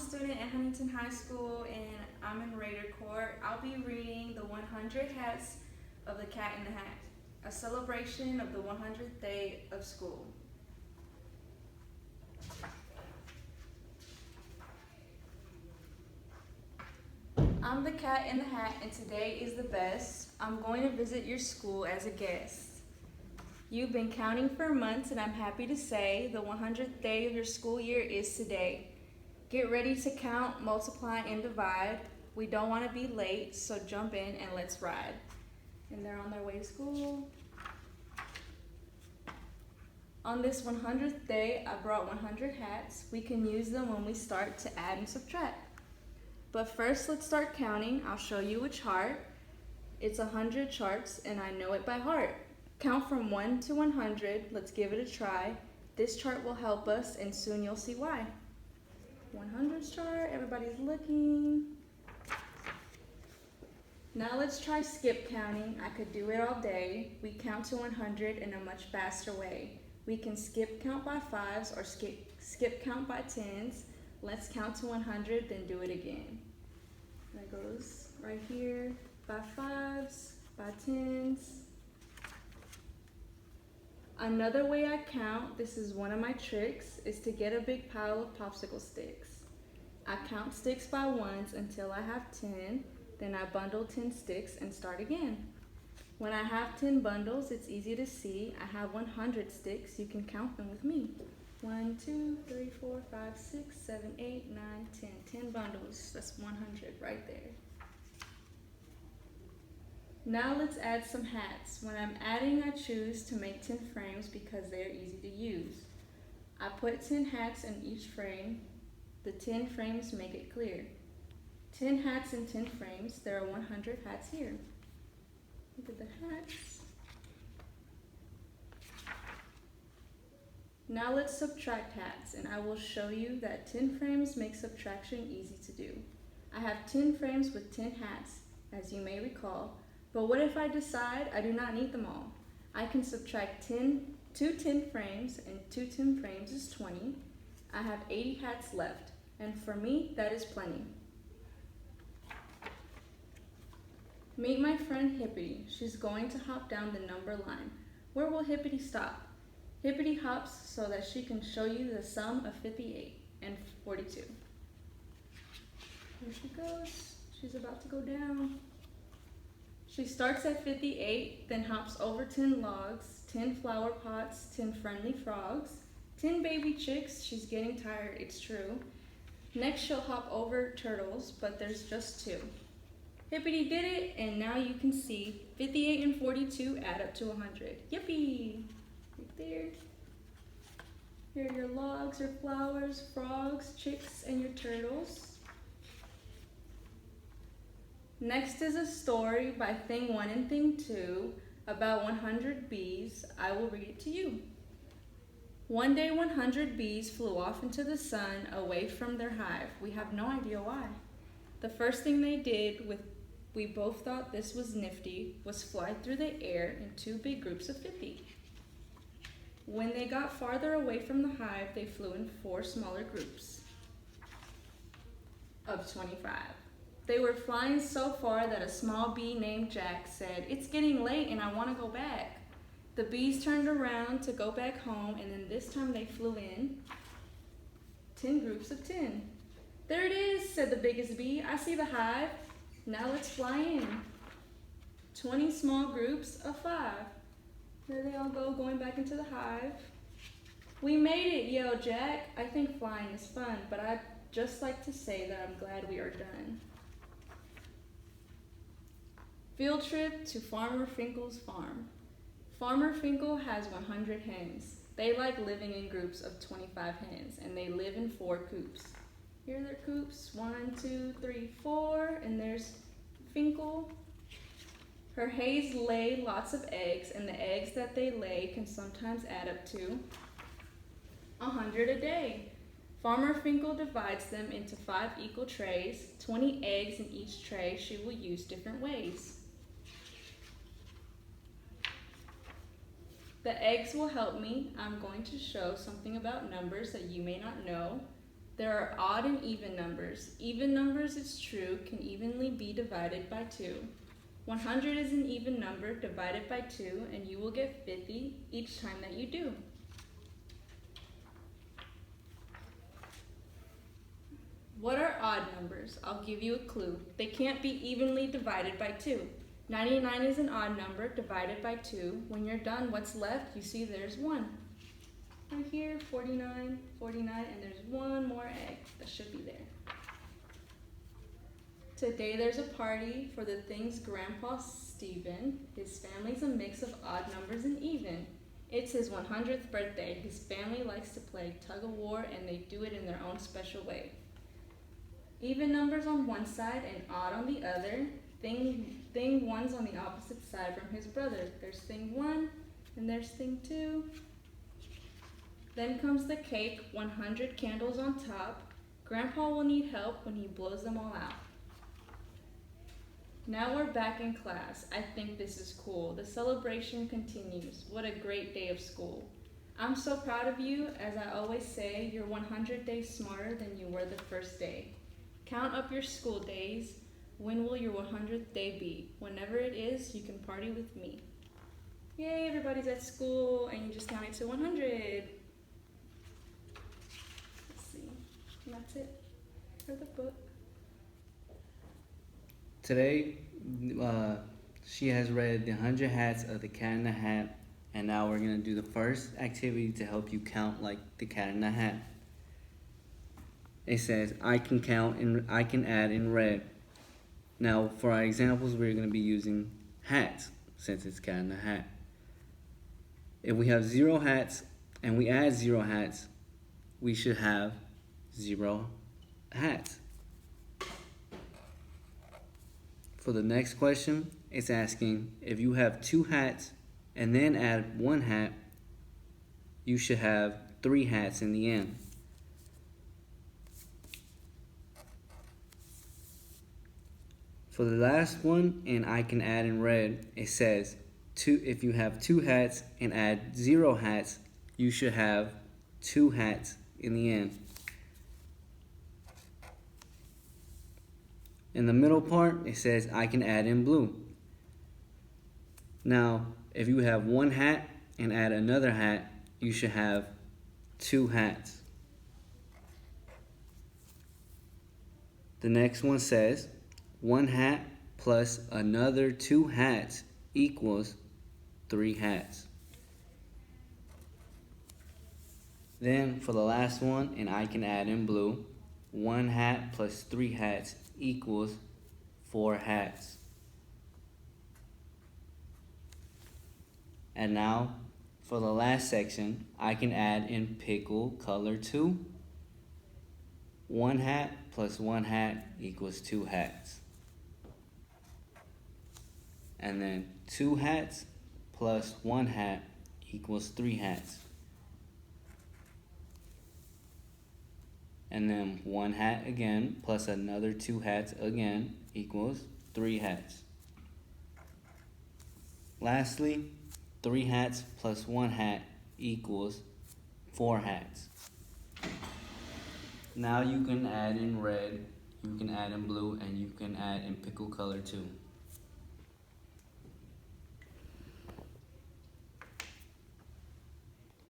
student at Huntington High School and I'm in Raider Court. I'll be reading the 100 Hats of the Cat in the Hat, a celebration of the 100th day of school. I'm the cat in the hat and today is the best. I'm going to visit your school as a guest. You've been counting for months and I'm happy to say the 100th day of your school year is today. Get ready to count, multiply, and divide. We don't want to be late, so jump in and let's ride. And they're on their way to school. On this 100th day, I brought 100 hats. We can use them when we start to add and subtract. But first, let's start counting. I'll show you a chart. It's 100 charts, and I know it by heart. Count from 1 to 100. Let's give it a try. This chart will help us, and soon you'll see why. 100 chart, everybody's looking. Now let's try skip counting. I could do it all day. We count to 100 in a much faster way. We can skip count by 5s or skip count by 10s. Let's count to 100, then do it again. That goes right here, by 5s, by 10s. Another way I count, this is one of my tricks, is to get a big pile of popsicle sticks. I count sticks by 1s until I have 10, then I bundle 10 sticks and start again. When I have 10 bundles, it's easy to see. I have 100 sticks. You can count them with me. 1, 2, 3, 4, 5, 6, 7, 8, 9, 10. 10 bundles. That's 100 right there. Now let's add some hats. When I'm adding, I choose to make 10 frames because they are easy to use. I put 10 hats in each frame. The 10 frames make it clear. 10 hats in 10 frames. There are 100 hats here. Look at the hats. Now let's subtract hats, and I will show you that 10 frames make subtraction easy to do. I have 10 frames with 10 hats, as you may recall, but what if I decide I do not need them all? I can subtract 2 10 frames, and 2 10 frames is 20. I have 80 hats left, and for me, that is plenty. Meet my friend Hippity. She's going to hop down the number line. Where will Hippity stop? Hippity hops so that she can show you the sum of 58 and 42. Here she goes. She's about to go down. She starts at 58, then hops over 10 logs, 10 flower pots, 10 friendly frogs, 10 baby chicks. She's getting tired, it's true. Next she'll hop over turtles, but there's just 2. Hippity did it, and now you can see 58 and 42 add up to 100. Yippee! Right there. Here are your logs, your flowers, frogs, chicks, and your turtles. Next is a story by Thing 1 and Thing 2 about 100 bees. I will read it to you. One day 100 bees flew off into the sun away from their hive. We have no idea why. The first thing they did, we both thought this was nifty, was fly through the air in 2 big groups of 50. When they got farther away from the hive, they flew in 4 smaller groups of 25. They were flying so far that a small bee named Jack said, "It's getting late and I want to go back." The bees turned around to go back home, and then this time they flew in 10 groups of 10. "There it is," said the biggest bee. "I see the hive. Now let's fly in." 20 small groups of 5. There they all go, going back into the hive. "We made it," yelled Jack. "I think flying is fun, but I'd just like to say that I'm glad we are done." Field trip to Farmer Finkel's farm. Farmer Finkel has 100 hens. They like living in groups of 25 hens, and they live in 4 coops. Here are their coops, 1, 2, 3, 4, and there's Finkel. Her hens lay lots of eggs, and the eggs that they lay can sometimes add up to 100 a day. Farmer Finkel divides them into 5 equal trays, 20 eggs in each tray she will use different ways. The eggs will help me. I'm going to show something about numbers that you may not know. There are odd and even numbers. Even numbers, it's true, can evenly be divided by 2. 100 is an even number divided by 2, and you will get 50 each time that you do. What are odd numbers? I'll give you a clue. They can't be evenly divided by 2. 99 is an odd number divided by 2. When you're done, what's left? You see there's 1. Right here, 49, 49, and there's one more egg that should be there. Today there's a party for the thing's grandpa Steven. His family's a mix of odd numbers and even. It's his 100th birthday. His family likes to play tug of war, and they do it in their own special way. Even numbers on one side and odd on the other. Thing 1's on the opposite side from his brother. There's thing 1 and there's thing 2. Then comes the cake, 100 candles on top. Grandpa will need help when he blows them all out. Now we're back in class. I think this is cool. The celebration continues. What a great day of school. I'm so proud of you. As I always say, you're 100 days smarter than you were the first day. Count up your school days. When will your 100th day be? Whenever it is, you can party with me. Yay, everybody's at school and you just counted to 100. Let's see. And that's it for the book. Today, she has read The 100 Hats of the Cat in the Hat, and now we're going to do the first activity to help you count like the cat in the hat. It says, I can count and I can add in red. Now, for our examples, we're going to be using hats, since it's cat in the hat. If we have 0 hats and we add 0 hats, we should have 0 hats. For the next question, it's asking if you have 2 hats and then add 1 hat, you should have 3 hats in the end. For the last one, and I can add in red, it says if you have 2 hats and add 0 hats, you should have 2 hats in the end. In the middle part, it says I can add in blue. Now, if you have 1 hat and add another hat, you should have 2 hats. The next one says 1 hat plus another 2 hats equals 3 hats. Then for the last one, and I can add in blue, 1 hat plus 3 hats equals 4 hats. And now, for the last section, I can add in pickle color 2. 1 hat plus 1 hat equals 2 hats. And then 2 hats plus 1 hat equals 3 hats. And then 1 hat again plus another 2 hats again equals 3 hats. Lastly, 3 hats plus 1 hat equals 4 hats. Now you can add in red, you can add in blue, and you can add in pickle color too.